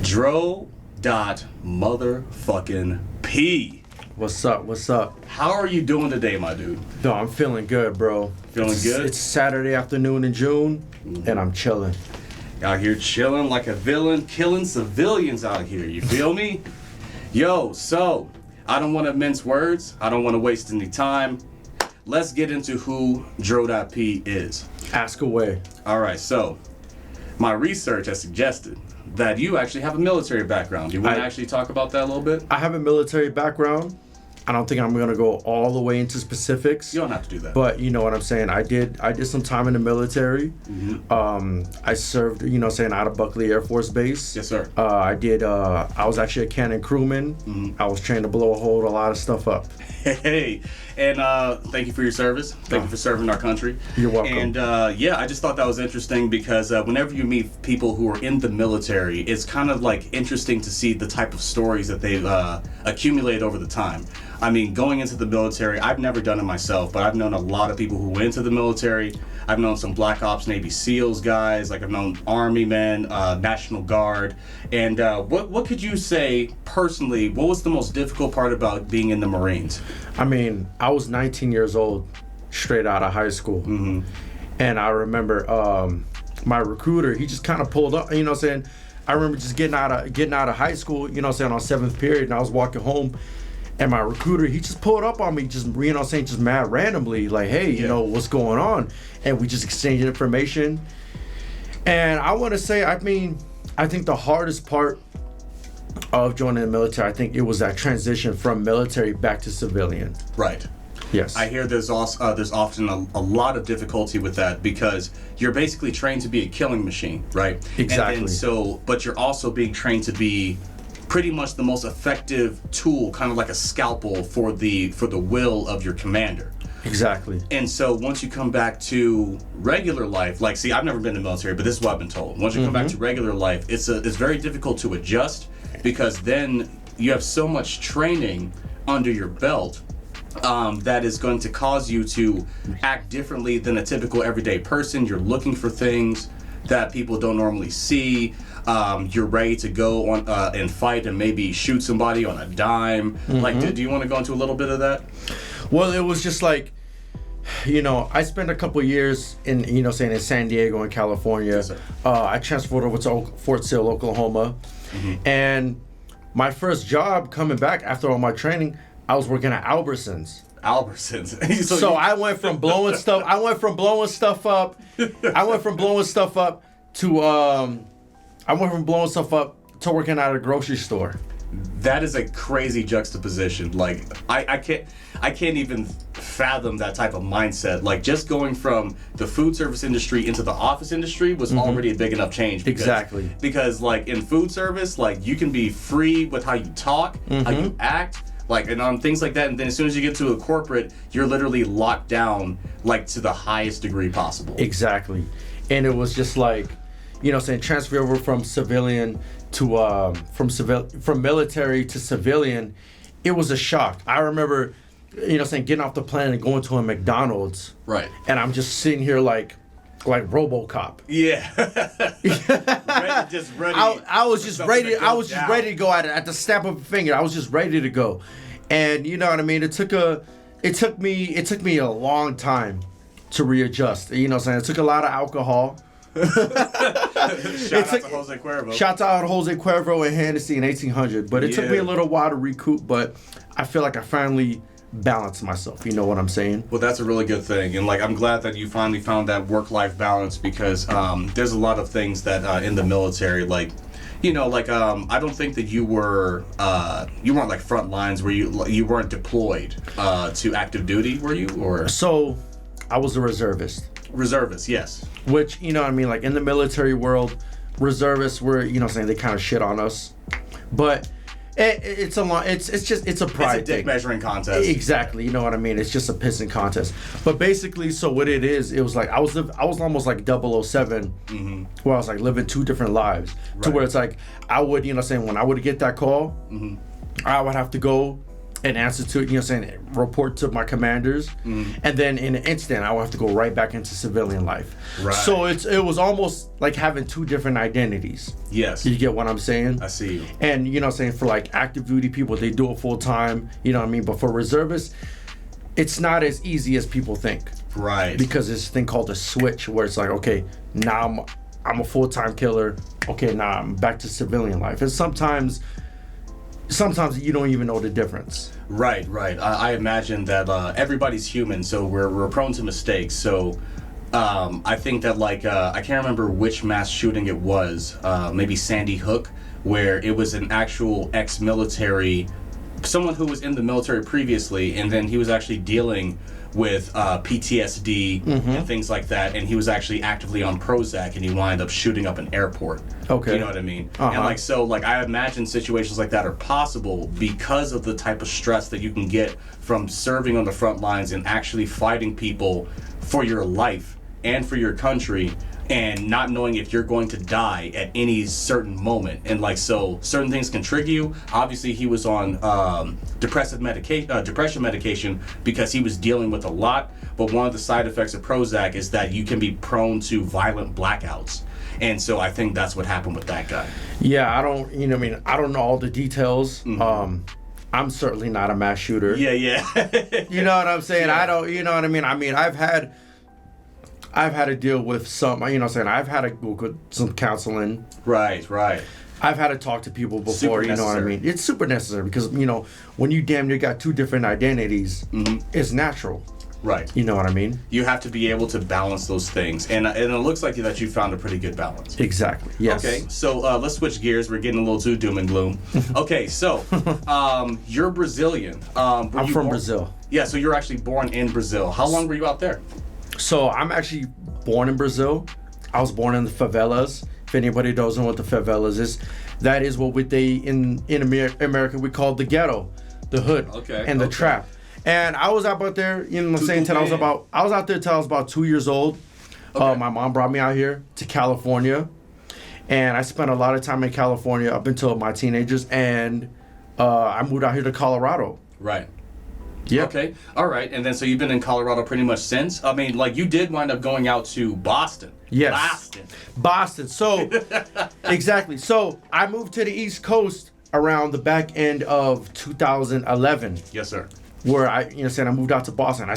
Dro.P. What's up? What's up? How are you doing today, my dude? No, I'm feeling good, bro. Feeling good? It's Saturday afternoon in June, and I'm chilling. Out here chilling like a villain, killing civilians out here. You feel me? Yo, so, I don't want to mince words. I don't want to waste any time. Let's get into who Dro.P is. Ask away. All right, so, my research has suggested that you actually have a military background. Do you want to actually talk about that a little bit? I have a military background. I don't think I'm going to go all the way into specifics. You don't have to do that. But you know what I'm saying. I did some time in the military. Mm-hmm. I served, out of Buckley Air Force Base. Yes, sir. I was actually a cannon crewman. Mm-hmm. I was trained to blow a lot of stuff up. Hey, and thank you for your service. Thank you for serving our country. You're welcome. And I just thought that was interesting because whenever you meet people who are in the military, it's kind of like interesting to see the type of stories that they've accumulated over the time. I mean, going into the military, I've never done it myself, but I've known a lot of people who went into the military. I've known some Black Ops, Navy SEALs guys, like I've known Army men, National Guard. And what could you say personally, what was the most difficult part about being in the Marines? I mean, I was 19 years old, straight out of high school. Mm-hmm. And I remember my recruiter, he just kind of pulled up, I remember just getting out of high school, on 7th period, and I was walking home. And my recruiter, he just pulled up on me, just mad randomly, like, hey, what's going on? And we just exchanged information. And I want to say, I think the hardest part of joining the military, I think it was that transition from military back to civilian. Right. Yes. I hear there's often a lot of difficulty with that because you're basically trained to be a killing machine, right? Exactly. And but you're also being trained to be pretty much the most effective tool, kind of like a scalpel for the will of your commander. Exactly. And so once you come back to regular life, like, see, I've never been in the military, but this is what I've been told. Once you come back to regular life, it's very difficult to adjust because then you have so much training under your belt that is going to cause you to act differently than a typical everyday person. You're looking for things that people don't normally see. You're ready to go on and fight and maybe shoot somebody on a dime. Mm-hmm. Like, do you want to go into a little bit of that? Well, it was just like, I spent a couple years in San Diego in California. Yes, sir. I transferred over to Fort Sill, Oklahoma. Mm-hmm. And my first job coming back after all my training, I was working at Albertsons. So I went from blowing stuff. I went from blowing stuff up to working at a grocery store. That is a crazy juxtaposition. Like I can't even fathom that type of mindset. Like just going from the food service industry into the office industry was already a big enough change. Exactly. Because like in food service, like you can be free with how you talk, how you act. Like, and on things like that, and then as soon as you get to a corporate, you're literally locked down, like, to the highest degree possible. Exactly. And it was just like, transfer over from civilian to, from military to civilian, it was a shock. I remember, getting off the plane and going to a McDonald's. Right. And I'm just sitting here like RoboCop. Yeah. ready. I was just ready to go at the snap of a finger. I was just ready to go. And you know what I mean? It took me a long time to readjust. It took a lot of alcohol. Shout out to Jose Cuervo. Shout out to Jose Cuervo and Hennessy in 1800. But it took me a little while to recoup, but I feel like I finally balance myself. You know what I'm saying? Well, that's a really good thing, and like I'm glad that you finally found that work-life balance because there's a lot of things that in the military, like I don't think that you weren't like front lines where you weren't deployed to active duty, were you? Or so I was a reservist. Reservist, yes. Which like in the military world, reservists were they kind of shit on us, but it's a pride It's a dick thing. Measuring contest. Exactly, you know what I mean? It's just a pissing contest. But basically, so what it is, it was like I was almost like 007, where I was like living two different lives. Right. To where it's like I would, when I would get that call, I would have to go and answer to, you know what I'm saying, report to my commanders. And then in an instant, I would have to go right back into civilian life. Right. So it was almost like having two different identities. Yes. You get what I'm saying? I see you. And, you know what I'm saying, for like active duty people, they do it full time, you know what I mean? But for reservists, it's not as easy as people think. Right. Because there's this thing called a switch where it's like, okay, now I'm a full-time killer. Okay, now I'm back to civilian life. And sometimes you don't even know the difference. Right. I imagine that everybody's human, so we're prone to mistakes. So I think that I can't remember which mass shooting it was, maybe Sandy Hook, where it was an actual ex-military, someone who was in the military previously, and then he was actually dealing with PTSD and things like that, and he was actually actively on Prozac, and he wound up shooting up an airport. Okay. You know what I mean? And I imagine situations like that are possible because of the type of stress that you can get from serving on the front lines and actually fighting people for your life and for your country, and not knowing if you're going to die at any certain moment. And so certain things can trigger you. Obviously, he was on depression medication because he was dealing with a lot. But one of the side effects of Prozac is that you can be prone to violent blackouts. And so I think that's what happened with that guy. Yeah, I don't know all the details. I'm certainly not a mass shooter. Yeah. You know what I'm saying? Yeah. I don't, you know what I mean? I mean, I've had to deal with some, you know what I'm saying? I've had to go with some counseling. Right. I've had to talk to people before, Super you know what I necessary. meit's super necessary because, you know, when you damn near got two different identities, it's natural. Right. You know what I mean? You have to be able to balance those things. And it looks like that you found a pretty good balance. Exactly. Yes. Okay, so let's switch gears. We're getting a little too doom and gloom. Okay, so you're Brazilian. I'm from Brazil. Yeah, so you're actually born in Brazil. How long were you out there? So I'm actually born in Brazil. I was born in the favelas. If anybody doesn't know what the favelas is, that is what in America we call the ghetto, the hood, and the trap. And I was out there, you know what I'm saying, till I was out there till I was about 2 years old. Okay. My mom brought me out here to California, and I spent a lot of time in California up until my teenagers, and I moved out here to Colorado. Right. Yeah. Okay. All right. And then so you've been in Colorado pretty much since? I mean, you did wind up going out to Boston. Yes. Boston. So, exactly. So I moved to the East Coast around the back end of 2011. Yes, sir. Where I moved out to Boston.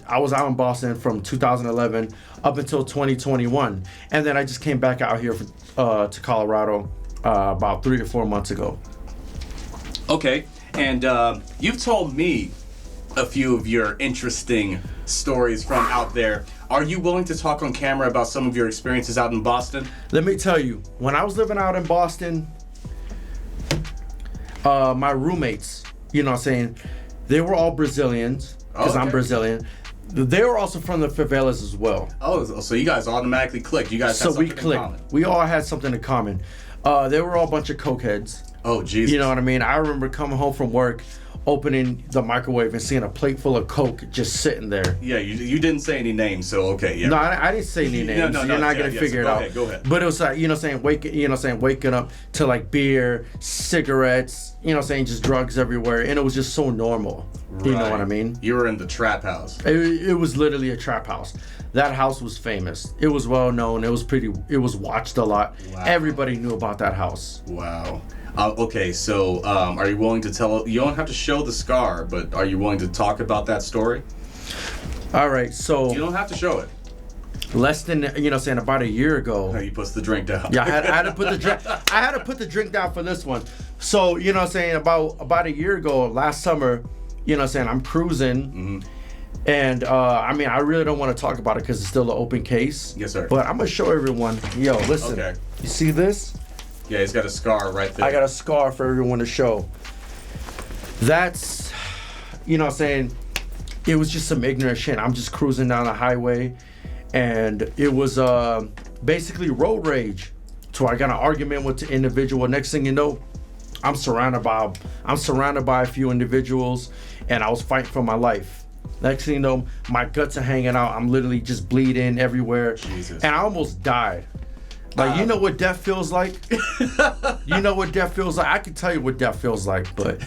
I was out in Boston from 2011 up until 2021. And then I just came back out here to Colorado about 3 or 4 months ago. Okay. And you've told me a few of your interesting stories from out there. Are you willing to talk on camera about some of your experiences out in Boston? Let me tell you, when I was living out in Boston, my roommates, you know what I'm saying, they were all Brazilians, because I'm Brazilian. They were also from the favelas as well. Oh, so you guys automatically clicked. You guys had something in common. We all had something in common. They were all a bunch of cokeheads. Oh, Jesus. You know what I mean? I remember coming home from work, opening the microwave and seeing a plate full of Coke just sitting there. Yeah, you didn't say any names, so okay, yeah. No, I didn't say any names. No, You're not gonna figure it out. Go ahead. But it was like, you know what I'm saying, waking up to like beer, cigarettes, you know what I'm saying, just drugs everywhere, and it was just so normal. Right. You know what I mean? You were in the trap house. It was literally a trap house. That house was famous. It was well known. It was watched a lot. Wow. Everybody knew about that house. Wow. Okay, so are you willing to tell? You don't have to show the scar, but are you willing to talk about that story? All right, so you don't have to show it. Less than about a year ago. He puts the drink down. Yeah, I had to put the drink. I had to put the drink down for this one. So about a year ago, last summer, I'm cruising, and I really don't want to talk about it because it's still an open case. Yes, sir. But I'm gonna show everyone. Yo, listen. Okay. You see this? Yeah, he's got a scar right there. I got a scar for everyone to show. That's, it was just some ignorant shit. I'm just cruising down the highway, and it was basically road rage. So I got an argument with the individual. Next thing you know, I'm surrounded by a few individuals, and I was fighting for my life. Next thing you know, my guts are hanging out. I'm literally just bleeding everywhere. Jesus. And I almost died. Like, you know what death feels like? You know what death feels like? I can tell you what death feels like, but...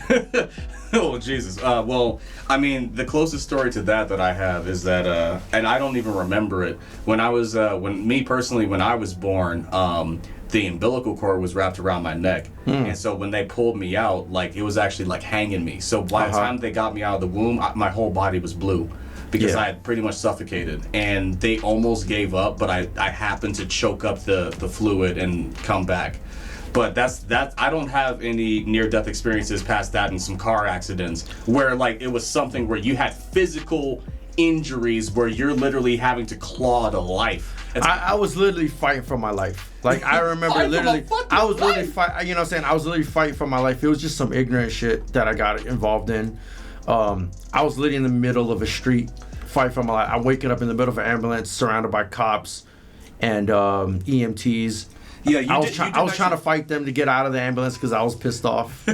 Oh, Jesus. Well, I mean, the closest story to that I have is that, and I don't even remember it, when I was, when I was born, the umbilical cord was wrapped around my neck. And so when they pulled me out, like, it was actually like hanging me. So by the time they got me out of the womb, my whole body was blue. Because I had pretty much suffocated, and they almost gave up, but I happened to choke up the fluid and come back. But that's I don't have any near-death experiences past that in some car accidents where like it was something where you had physical injuries where you're literally having to claw to life. I was literally fighting for my life. Like, I remember literally, I was literally fighting, you know what I'm saying? I was literally fighting for my life. It was just some ignorant shit that I got involved in. I was literally in the middle of a street fighting for my life. I'm waking up in the middle of an ambulance surrounded by cops and EMTs. Yeah, I was trying to fight them to get out of the ambulance because I was pissed off.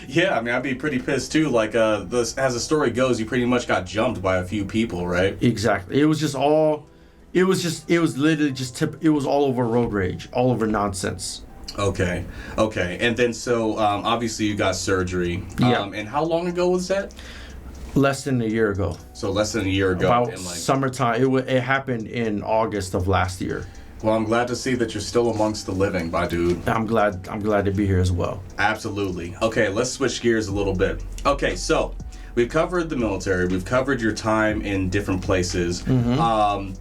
Yeah, I mean, I'd be pretty pissed too. Like, as the story goes, you pretty much got jumped by a few people, right? Exactly. It was literally just it was all over road rage, all over nonsense. Okay. And then so, obviously you got surgery. Yeah. And how long ago was that? Less than a year ago. So less than a year ago. About and like, summertime. It happened in August of last year. Well, I'm glad to see that you're still amongst the living, my dude. I'm glad to be here as well. Absolutely. Okay, let's switch gears a little bit. Okay, so we've covered the military. We've covered your time in different places. Mm-hmm.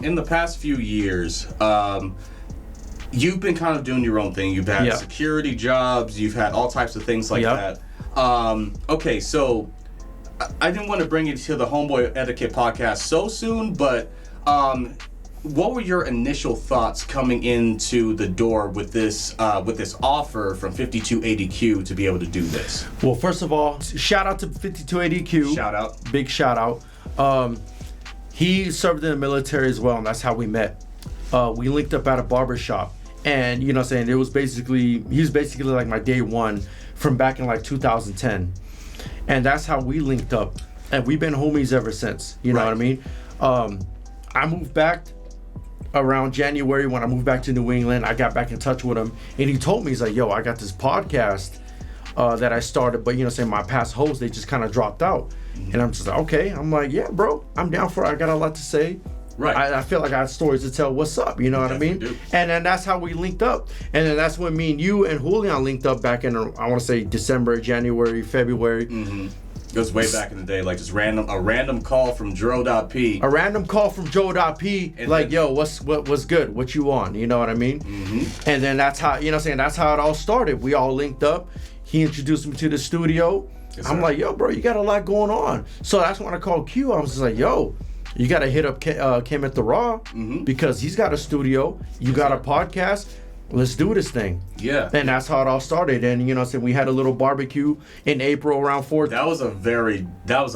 In the past few years, you've been kind of doing your own thing. You've had security jobs. You've had all types of things like that. Okay, so I didn't want to bring you to the Homeboy Etiquette podcast so soon, but what were your initial thoughts coming into the door with this offer from 5280Q to be able to do this? Well, first of all, shout out to 5280Q. Shout out. Big shout out. He served in the military as well, and that's how we met. We linked up at a barbershop, and you know what I'm saying, he was basically like my day one from back in like 2010. And that's how we linked up. And we've been homies ever since. You know what I mean? I moved back around January. When I moved back to New England, I got back in touch with him, and he told me, he's like, yo, I got this podcast that I started, but you know what I'm saying, my past hosts, they just kind of dropped out. And I'm just like, okay. I'm like, yeah, bro, I'm down for it. I got a lot to say. Right. I feel like I have stories to tell. What's up? You know what I mean? Do. And then that's how we linked up. And then that's when me and you and Julian linked up back in, I want to say December, January, February. Mm-hmm. It was way back in the day, like just a random call from Dro.P. A random call from Dro.P. Like, yo, what's good? What you on? You know what I mean? Mm-hmm. And then that's how, you know what I'm saying, that's how it all started. We all linked up. He introduced me to the studio. Yes, I'm like, yo, bro, you got a lot going on. So that's when I called Q. I was just like, yo, you got to hit up Kim at the Raw because he's got a studio. You got a podcast. Let's do this thing. Yeah. And that's how it all started. And, you know, so we had a little barbecue in April around 4th. That was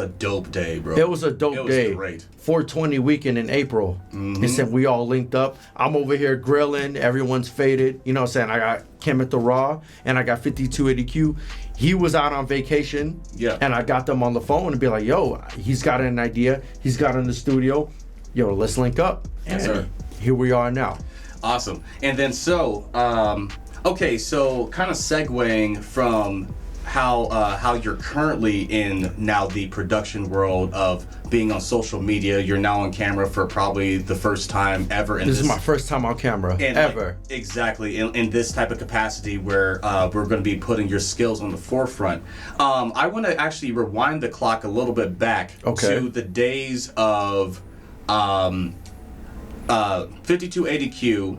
a dope day, bro. It was a dope day. It was great. 420 weekend in April. Mm-hmm. And so we all linked up. I'm over here grilling. Everyone's faded. You know what I'm saying? I got Kim at the Raw and I got 5280Q. He was out on vacation. Yeah. And I got them on the phone and be like, yo, he's got an idea. He's got in the studio. Yo, let's link up. Yes, and sir. Here we are now. Awesome. And then so kind of segueing from how you're currently in now the production world of being on social media. You're now on camera for probably the first time ever. This is my first time on camera ever. Like, exactly. In this type of capacity where we're going to be putting your skills on the forefront. I want to actually rewind the clock a little bit back to the days of 5280Q,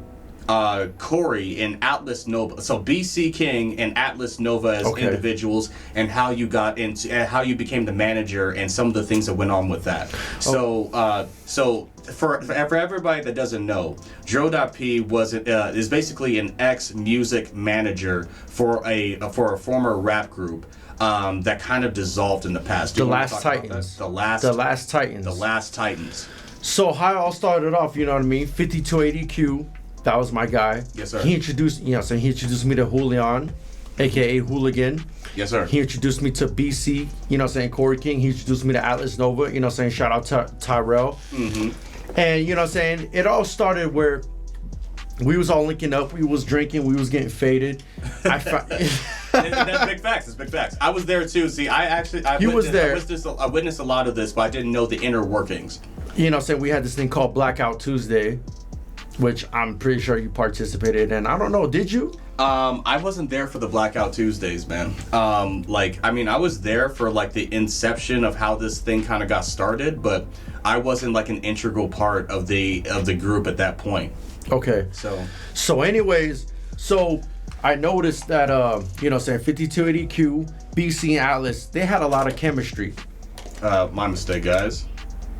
Corey and Atlas Nova. So BC King and Atlas Nova as individuals, and how you got into, how you became the manager, and some of the things that went on with that. So for everybody that doesn't know, Dro.P is basically an ex-music manager for a former rap group. That kind of dissolved in the past. The Last Titans. The Last Titans. So how it all started off, you know what I mean? 5280Q, that was my guy. Yes, sir. He introduced me to Julian, aka Hooligan. Yes, sir. He introduced me to BC, you know what I'm saying, Corey King. He introduced me to Atlas Nova, you know what I'm saying, shout out to Tyrell. Mm-hmm. And you know what I'm saying, it all started where We was all linking up. We was drinking. We was getting faded. That's big facts. It's big facts. I was there too. See, I witnessed a lot of this, but I didn't know the inner workings. You know, we had this thing called Blackout Tuesday, which I'm pretty sure you participated in. I don't know, did you? I wasn't there for the Blackout Tuesdays, man. I was there for like the inception of how this thing kind of got started, but I wasn't like an integral part of the group at that point. Okay. So anyways, I noticed that 5280Q, BC and Atlas, they had a lot of chemistry. My mistake, guys.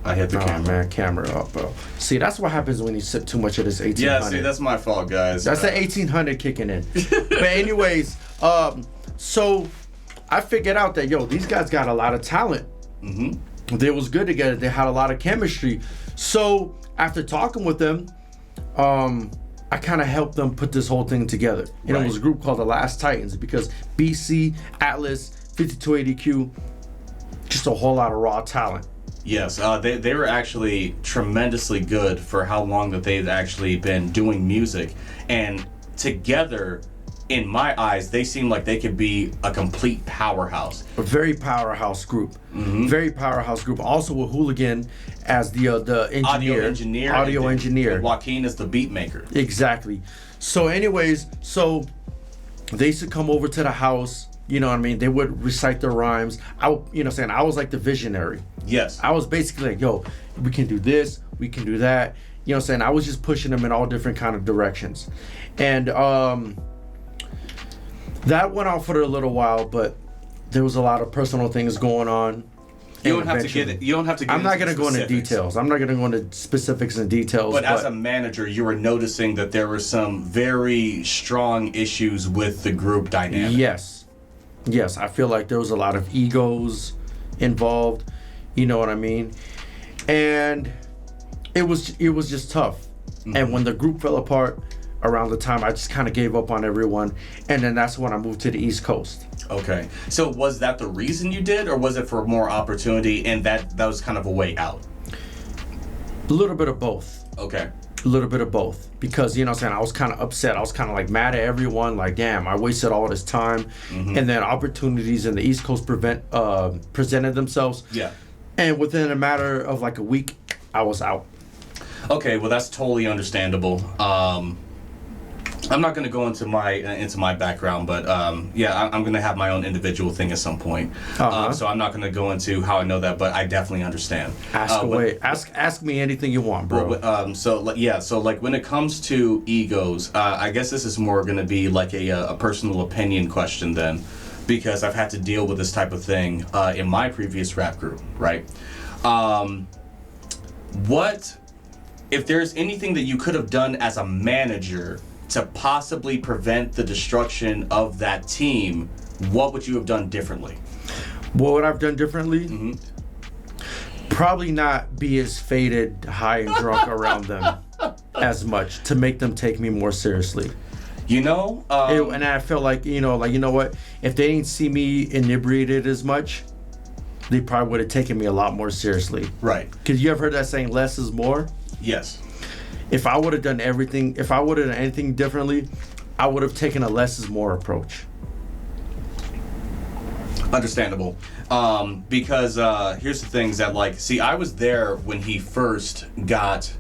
I hit the camera. Man, camera up, bro. See, that's what happens when you sip too much of this 1800. Yeah, see, that's my fault, guys. That's the 1800 kicking in. But anyways, so I figured out that, these guys got a lot of talent. Mm-hmm. They was good together. They had a lot of chemistry. So after talking with them, I kind of helped them put this whole thing together. And It was a group called the Last Titans because BC, Atlas, 5280Q, just a whole lot of raw talent. Yes, they were actually tremendously good for how long that they've actually been doing music. And together, in my eyes, they seem like they could be a complete powerhouse. A very powerhouse group. Mm-hmm. Very powerhouse group. Also with Hooligan as the engineer. Audio engineer. And Joaquin is the beat maker. Exactly. So anyways, they used to come over to the house. You know what I mean? They would recite their rhymes. I was like the visionary. Yes. I was basically like, we can do this, we can do that. You know what I'm saying? I was just pushing them in all different kind of directions. And that went on for a little while, but there was a lot of personal things going on. You don't have to get it. You don't have to get I'm not going to go into details. I'm not going to go into specifics and details. But as a manager, you were noticing that there were some very strong issues with the group dynamic. Yes, I feel like there was a lot of egos involved. You know what I mean? And it was just tough. Mm-hmm. And when the group fell apart around the time, I just kind of gave up on everyone. And then that's when I moved to the East Coast. Okay. So was that the reason you did, or was it for more opportunity and that was kind of a way out? A little bit of both. Okay. A little bit of both. Because, you know what I'm saying, I was kind of upset. I was kind of like mad at everyone. Like, damn, I wasted all this time. Mm-hmm. And then opportunities in the East Coast presented themselves. Yeah. And within a matter of like a week, I was out. Okay, well, that's totally understandable. I'm not going to go into my background, but I'm going to have my own individual thing at some point. Uh-huh. So I'm not going to go into how I know that, but I definitely understand. Ask away. Ask me anything you want, bro. So when it comes to egos, I guess this is more going to be like a personal opinion question then, because I've had to deal with this type of thing in my previous rap group, right? What if there's anything that you could have done as a manager to possibly prevent the destruction of that team, what would you have done differently? What would I've done differently? Mm-hmm. Probably not be as faded, high, and drunk around them as much to make them take me more seriously. You know? And I felt like, you know what? If they didn't see me inebriated as much, they probably would have taken me a lot more seriously. Right. Because you ever heard that saying, less is more? Yes. If I would have done anything differently, I would have taken a less is more approach. Understandable. Because here's the things that I was there when he first got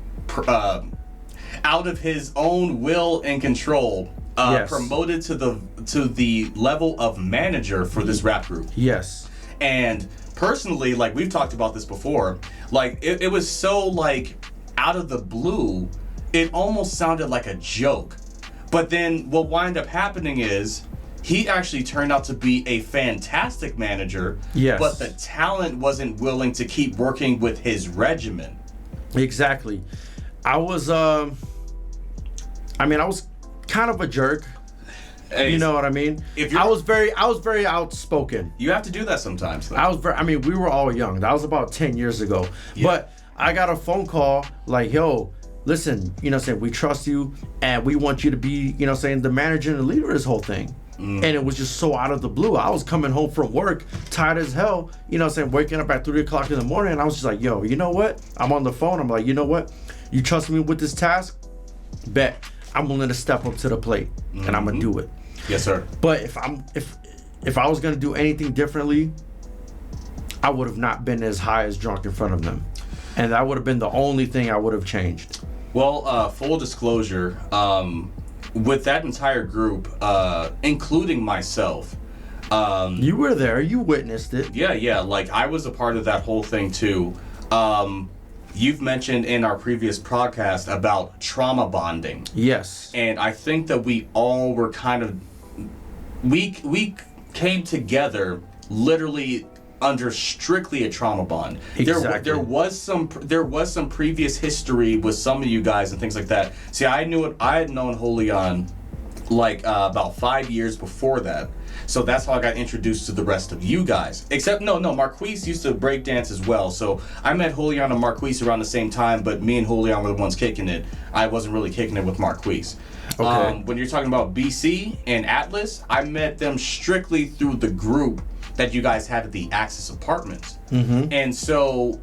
out of his own will and control, promoted to the level of manager for this rap group. Yes. And personally, we've talked about this before, it was so out of the blue, it almost sounded like a joke. But then what wound up happening is he actually turned out to be a fantastic manager. Yes. But the talent wasn't willing to keep working with his regimen. Exactly. I was kind of a jerk. Hey, you know what I mean? I was very outspoken. You have to do that sometimes, though. We were all young. That was about 10 years ago. Yeah. But I got a phone call yo, listen, we trust you and we want you to be, the manager and the leader of this whole thing. Mm. And it was just so out of the blue. I was coming home from work, tired as hell, waking up at 3 o'clock in the morning. And I was just like, yo, you know what? I'm on the phone. I'm like, you know what? You trust me with this task? Bet. I'm willing to step up to the plate and I'm gonna do it. Yes, sir. But if I was gonna do anything differently, I would have not been as high as drunk in front of them, and that would have been the only thing I would have changed. Well, full disclosure, with that entire group, including myself. You were there. You witnessed it. Yeah. Like, I was a part of that whole thing, too. You've mentioned in our previous podcast about trauma bonding. Yes. And I think that we all were kind of... We came together literally under strictly a trauma bond. Exactly. There was some previous history with some of you guys and things like that. See, I had known Julian like about 5 years before that. So that's how I got introduced to the rest of you guys. Except, no, Marquise used to break dance as well. So I met Julian and Marquise around the same time, but me and Julian were the ones kicking it. I wasn't really kicking it with Marquise. Okay. When you're talking about BC and Atlas, I met them strictly through the group that you guys had at the Axis Apartments. Mm-hmm. And so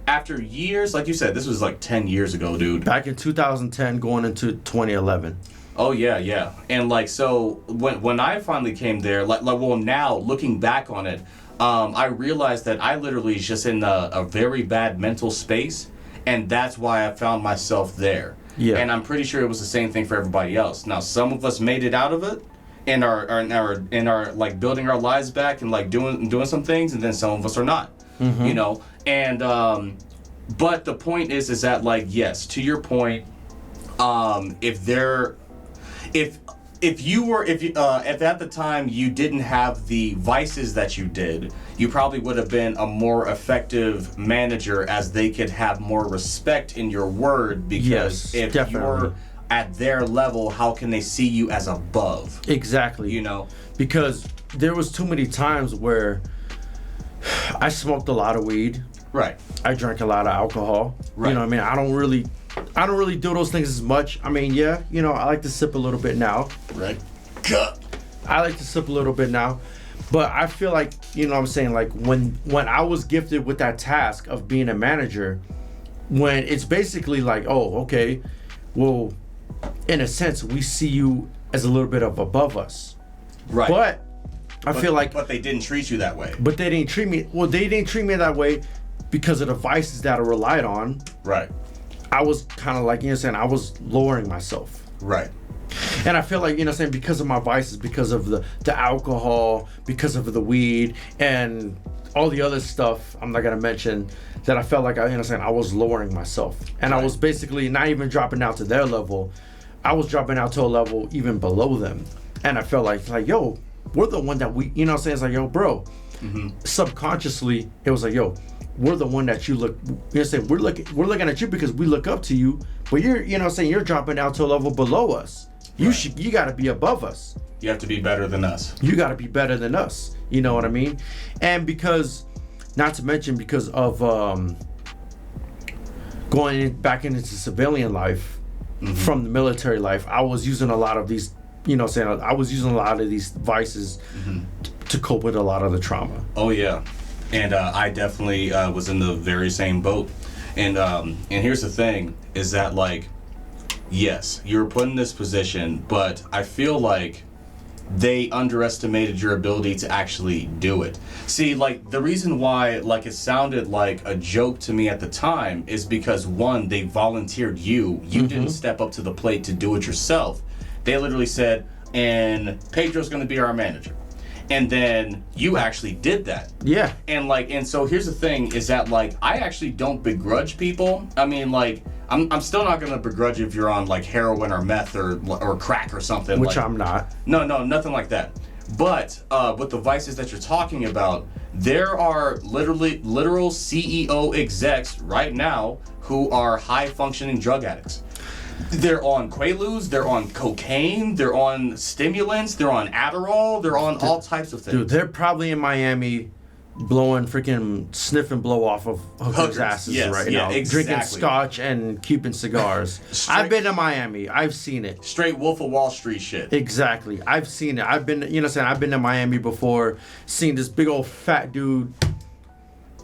after years, like you said, this was like 10 years ago, dude. Back in 2010 going into 2011. Oh yeah. And like, so when I finally came there, well, now looking back on it, I realized that I literally was just in a very bad mental space, and that's why I found myself there. Yeah. And I'm pretty sure it was the same thing for everybody else. Now, some of us made it out of it and are like building our lives back and like doing some things, and then some of us are not. Mm-hmm. You know? And but the point is that, like, yes, to your point, if at the time you didn't have the vices that you did, you probably would have been a more effective manager, as they could have more respect in your word, because yes, if definitely. you're at their level, how can they see you as above? Exactly. You know? Because there was too many times where I smoked a lot of weed. Right. I drank a lot of alcohol. Right. You know what I mean? I don't really do those things as much. I mean, yeah, you know, I like to sip a little bit now. Right. I like to sip a little bit now. But I feel like, you know what I'm saying, like when I was gifted with that task of being a manager, when it's basically like, oh, okay, well, in a sense, we see you as a little bit of above us. Right. But I feel like... But they didn't treat you that way. But they didn't treat me... Well, they didn't treat me that way because of the vices that I relied on. Right. I was kind of like, you know what I'm saying, I was lowering myself. Right. And I feel like, you know what I'm saying, because of my vices, because of the alcohol, because of the weed, and all the other stuff I'm not going to mention, that I felt like, you know what I'm saying, I was lowering myself. And right. I was basically not even dropping out to their level. I was dropping out to a level even below them. And I felt like, yo, we're the one that we, you know what I'm saying, it's like, yo, bro. Mm-hmm. Subconsciously, it was like, yo, we're the one that you look, you know what I'm saying, we're looking at you because we look up to you, but you're, you know what I'm saying, you're dropping out to a level below us. You got to be above us. You have to be better than us. You got to be better than us. You know what I mean? And because, not to mention, because of going back into civilian life, mm-hmm. from the military life, I was using a lot of these, you know what I'm saying, I was using a lot of these vices mm-hmm. to cope with a lot of the trauma. Oh, yeah. And I definitely was in the very same boat. And here's the thing, is that, like, yes, you were put in this position, but I feel like they underestimated your ability to actually do it. See, like, the reason why, like, it sounded like a joke to me at the time is because, one, they volunteered you. You mm-hmm. didn't step up to the plate to do it yourself. They literally said, and Pedro's going to be our manager. And then you actually did that. Yeah. And so here's the thing, is that, like, I actually don't begrudge people. I mean, like, I'm still not gonna begrudge if you're on, like, heroin or meth or crack or something. Which, like, I'm not. No, nothing like that. But with the vices that you're talking about, there are literal CEO execs right now who are high functioning drug addicts. They're on Quaaludes, they're on cocaine, they're on stimulants, they're on Adderall, they're on all types of things. Dude, they're probably in Miami blowing freaking sniff and blow off of hookers' asses right now. Exactly. Drinking scotch and keeping cigars. I've been to Miami. I've seen it. Straight Wolf of Wall Street shit. Exactly. I've seen it. I've been, you know what I'm saying, I've been to Miami before, seen this big old fat dude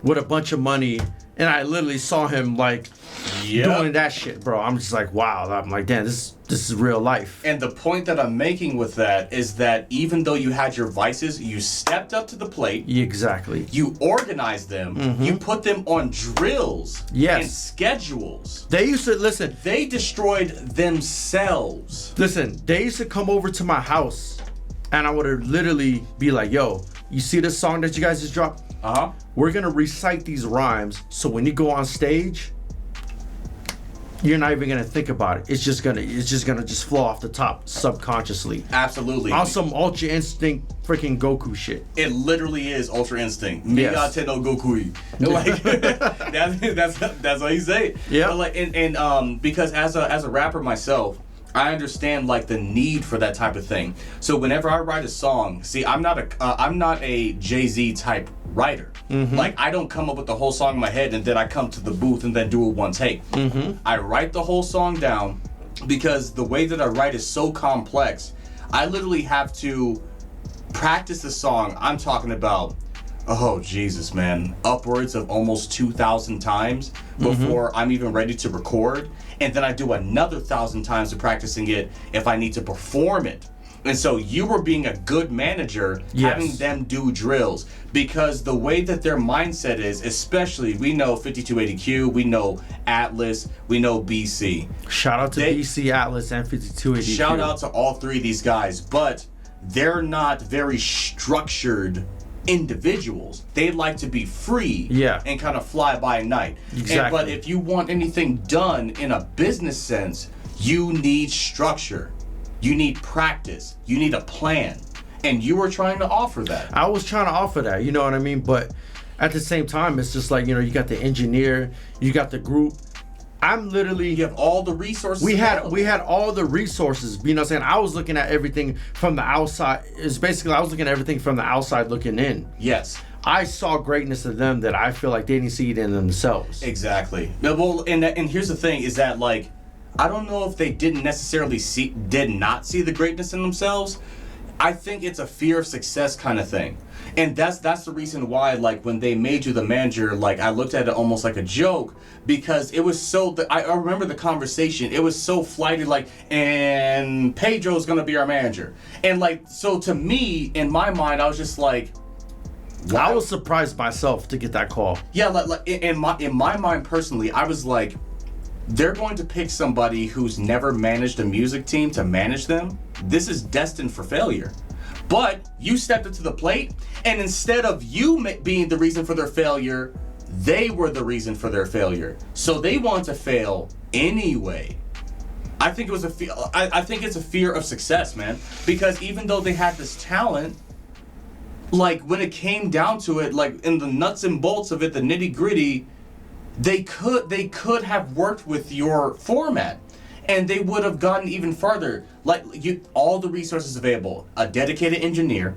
with a bunch of money, and I literally saw him like doing that shit, bro. I'm just like, wow. I'm like, damn, this is real life. And the point that I'm making with that is that even though you had your vices, you stepped up to the plate. Exactly. You organized them. Mm-hmm. You put them on drills. Yes. And schedules. They used to, listen. They destroyed themselves. Listen, they used to come over to my house, and I would literally be like, yo, you see this song that you guys just dropped? Uh-huh. We're going to recite these rhymes, so when you go on stage, you're not even gonna think about it. It's just gonna flow off the top subconsciously. Absolutely. On some Ultra Instinct freaking Goku shit. It literally is Ultra Instinct. Yes. Migate no Goku. Like that's how you say it. Yeah. But like and because as a rapper myself, I understand like the need for that type of thing. So whenever I write a song, see, I'm not a Jay-Z type writer. Mm-hmm. Like I don't come up with the whole song in my head and then I come to the booth and then do it one take. Mm-hmm. I write the whole song down because the way that I write is so complex. I literally have to practice the song. I'm talking about, oh Jesus, man, upwards of almost 2,000 times before I'm even ready to record. And then I do another 1,000 times of practicing it if I need to perform it. And so you were being a good manager, having them do drills, because the way that their mindset is, especially, we know 5280Q, we know Atlas, we know BC. Shout out to BC, Atlas, and 5280Q. Shout out to all three of these guys, but they're not very structured individuals. They like to be free and kind of fly by night. Exactly. But if you want anything done in a business sense, you need structure. You need practice. You need a plan. And you were trying to offer that. I was trying to offer that, you know what I mean? But at the same time, it's just like, you know, you got the engineer, you got the group. I'm literally... You have all the resources. We had all the resources. You know what I'm saying? I was looking at everything from the outside. It's basically, I was looking at everything from the outside looking in. Yes. I saw greatness in them that I feel like they didn't see it in themselves. Exactly. Well, and here's the thing is that, like, I don't know if they did not see the greatness in themselves. I think it's a fear of success kind of thing. And that's the reason why, like, when they made you the manager, like, I looked at it almost like a joke, because it was so, I remember the conversation, it was so flighty, like, and Pedro's gonna be our manager. And, like, so to me, in my mind, I was just like, wow. I was surprised myself to get that call. Yeah, like in my mind personally, I was like, they're going to pick somebody who's never managed a music team to manage them. This is destined for failure. But you stepped up to the plate, and instead of you being the reason for their failure, they were the reason for their failure. So they want to fail anyway. I think it was I think it's a fear of success, man. Because even though they had this talent, like when it came down to it, like in the nuts and bolts of it, the nitty gritty, they could have worked with your format. And they would have gotten even farther. Like, all the resources available. A dedicated engineer,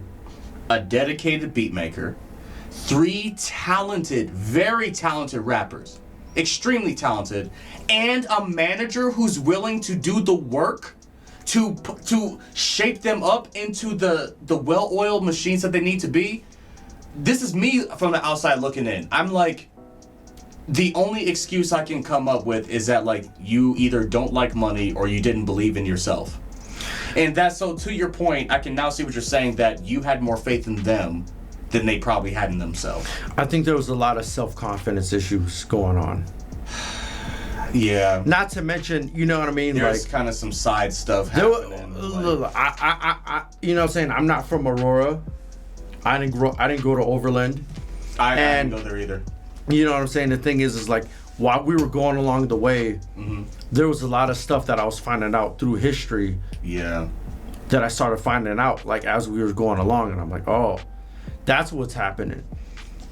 a dedicated beat maker, 3 talented, very talented rappers, extremely talented, and a manager who's willing to do the work to shape them up into the well-oiled machines that they need to be. This is me from the outside looking in. I'm like, the only excuse I can come up with is that, like, you either don't like money or you didn't believe in yourself. And that's, so to your point, I can now see what you're saying, that you had more faith in them than they probably had in themselves. I think there was a lot of self-confidence issues going on. Yeah. Not to mention, you know what I mean? There's like, kind of some side stuff happening. I you know what I'm saying? I'm not from Aurora. I didn't go to Overland. I didn't go there either. You know what I'm saying? The thing is like, while we were going along the way, there was a lot of stuff that I was finding out through history. Yeah. That I started finding out, like, as we were going along, and I'm like, oh, that's what's happening.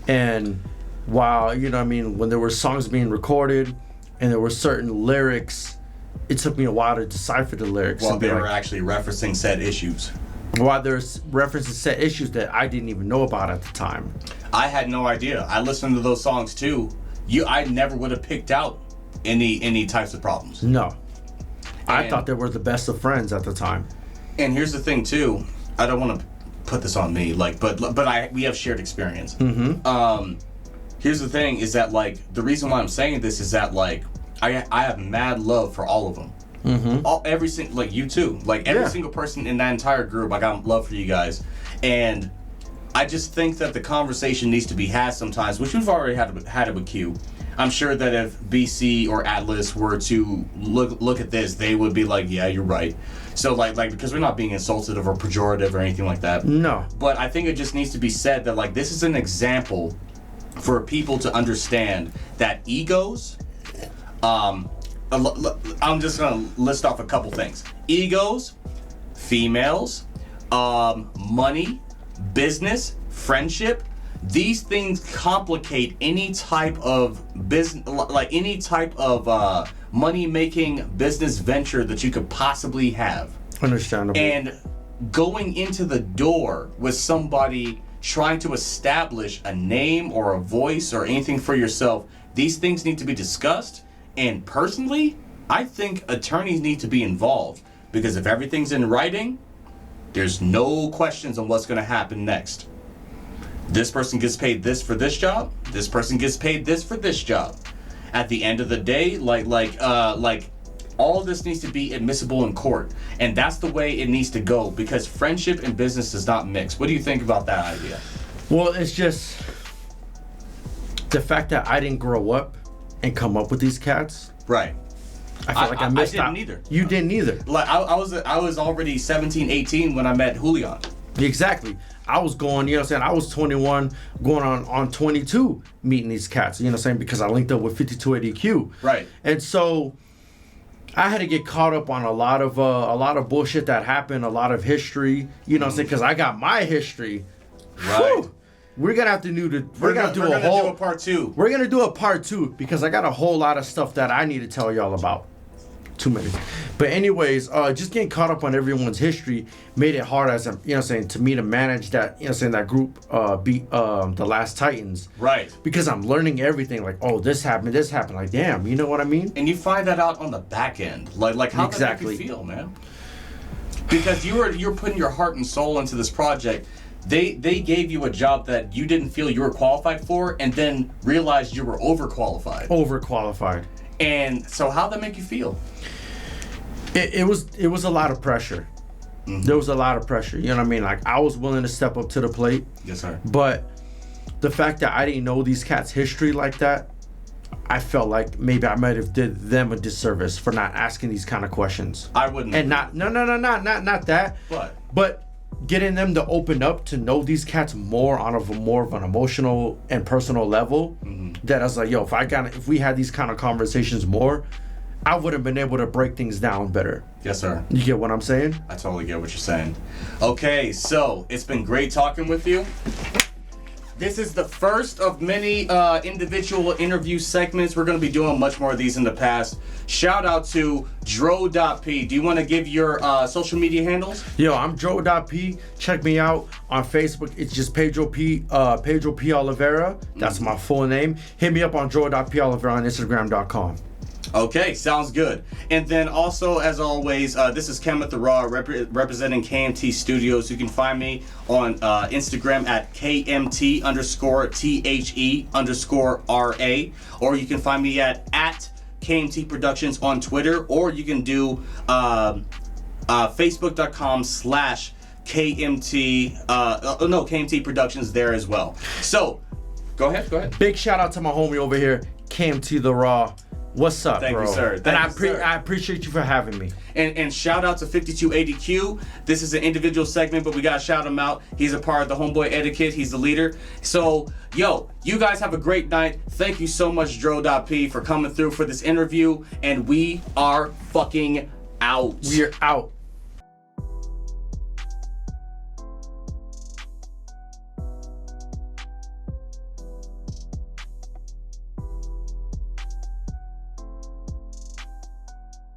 And while, you know what I mean, when there were songs being recorded and there were certain lyrics, it took me a while to decipher the lyrics. Well, they were actually referencing said issues. While there's references to set issues that I didn't even know about at the time. I had no idea. I listened to those songs too. I never would have picked out any types of problems. No. I thought they were the best of friends at the time. And here's the thing too. I don't want to put this on me, like, but we have shared experience. Here's the thing: is that like the reason why I'm saying this is that like I have mad love for all of them. Every single, like you too, like every single person in that entire group, I got love for you guys, and I just think that the conversation needs to be had sometimes, which we've already had it with Q. I'm sure that if BC or Atlas were to look at this, they would be like, yeah, you're right. So like because we're not being insultive or pejorative or anything like that. No. But I think it just needs to be said that like this is an example for people to understand that egos. I'm just gonna list off a couple things: egos, females, money, business, friendship. These things complicate any type of business, like any type of money-making business venture that you could possibly have. Understandable. And going into the door with somebody trying to establish a name or a voice or anything for yourself, these things need to be discussed. And personally, I think attorneys need to be involved, because if everything's in writing, there's no questions on what's going to happen next. This person gets paid this for this job. This person gets paid this for this job. At the end of the day, like all of this needs to be admissible in court, and that's the way it needs to go, because friendship and business does not mix. What do you think about that idea? Well, it's just the fact that I didn't grow up and come up with these cats. Right. I feel like I missed out. I didn't either. You didn't either. Like I was already 17, 18 when I met Julian. Exactly. I was going, you know what I'm saying? I was 21 going on 22 meeting these cats, you know what I'm saying? Because I linked up with 5280Q. Right. And so I had to get caught up on a lot of bullshit that happened, a lot of history, you know what I'm saying? Because I got my history. Right. Whew. We're gonna have to do a part two. We're gonna do a part two because I got a whole lot of stuff that I need to tell y'all about. Too many. But anyways, just getting caught up on everyone's history made it hard as to me to manage that, that group beat the Last Titans. Right. Because I'm learning everything, like, oh, this happened, like, damn, you know what I mean? And you find that out on the back end. Like how exactly. Does that make you feel, man? Because you're putting your heart and soul into this project. They gave you a job that you didn't feel you were qualified for, and then realized you were overqualified. And so how'd that make you feel? It was a lot of pressure. Mm-hmm. There was a lot of pressure. You know what I mean? Like, I was willing to step up to the plate. Yes, sir. But the fact that I didn't know these cats' history like that, I felt like maybe I might have did them a disservice for not asking these kind of questions. I wouldn't. And not that. But getting them to open up to know these cats more on more of an emotional and personal level. Mm-hmm. That I was like, yo, if we had these kind of conversations more, I would have been able to break things down better. Yes, sir. You get what I'm saying? I totally get what you're saying. Okay, so it's been great talking with you. This is the first of many individual interview segments. We're going to be doing much more of these in the past. Shout out to Dro.P. Do you want to give your social media handles? Yo, I'm Dro.P. Check me out on Facebook. It's just Pedro P. Oliveira. That's my full name. Hit me up on Dro.P. Oliveira on Instagram.com. Okay, sounds good. And then also, as always, this is Kenneth the Raw representing KMT Studios. You can find me on Instagram at KMT_THE_RA, or you can find me at KMT Productions on Twitter, or you can do Facebook.com/KMT Productions there as well. So, go ahead. Big shout out to my homie over here, KMT the Raw. What's up, Thank bro? You, sir. I appreciate you for having me. And shout out to 5280Q. This is an individual segment, but we gotta shout him out. He's a part of the Homeboy Etiquette. He's the leader. So, yo, you guys have a great night. Thank you so much, Dro.P, for coming through for this interview. And we are fucking out. We are out.